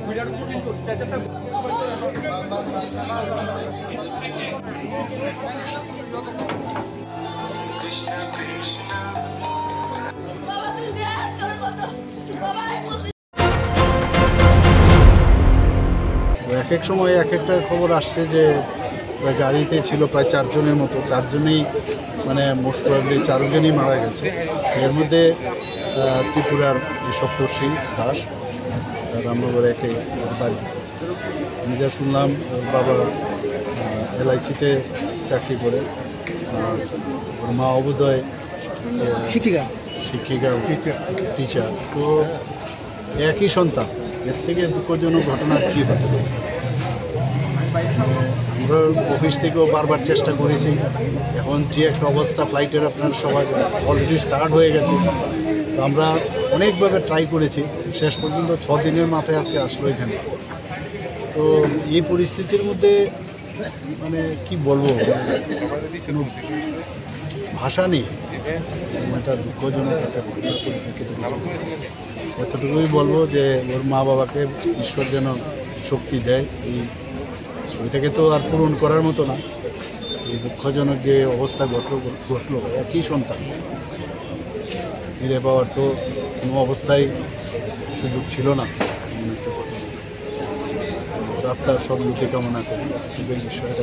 এক এক সময় এক একটা খবর আসছে যে গাড়িতে ছিল প্রায় 4 জনের মতো, 4 জনেই মানে মোস্ট প্রবাবলি 4 জনই মারা গেছে। এর মধ্যে ত্রিপুরার যে সপ্তর্ষি দাস, রামনগর একে বাড়ি। আমি যা শুনলাম ওর বাবা LIC-তে চাকরি করে, আর ওর মা অবুদয় শিক্ষিকা টিচার। তো একই সন্তান, এর থেকে দুঃখজনক ঘটনা কী হতে পারে। আমরা অফিস থেকেও বারবার চেষ্টা করেছি, এখন যে একটা অবস্থা ফ্লাইটের আপনার সবাই অলরেডি স্টার্ট হয়ে গেছে। তো আমরা অনেকভাবে ট্রাই করেছি, শেষ পর্যন্ত 6 দিনের মাথায় আজকে আসলো এখানে। তো এই পরিস্থিতির মধ্যে মানে কি বলবো, কোনো ভাষা নেই। এটা দুঃখজনক একটা ঘটনা পরিপ্রেক্ষিতে এতটুকুই বলবো যে ওর মা বাবাকে ঈশ্বর যেন শক্তি দেয়। এটাকে তো আর পূরণ করার মতো না। এই দুঃখজনক যে অবস্থা ঘটলো একই সন্তান, ফিরে পাওয়ার তো কোনো অবস্থায় সুযোগ ছিল না। আপনার সদ্গতি কামনা করি, বিষয়টা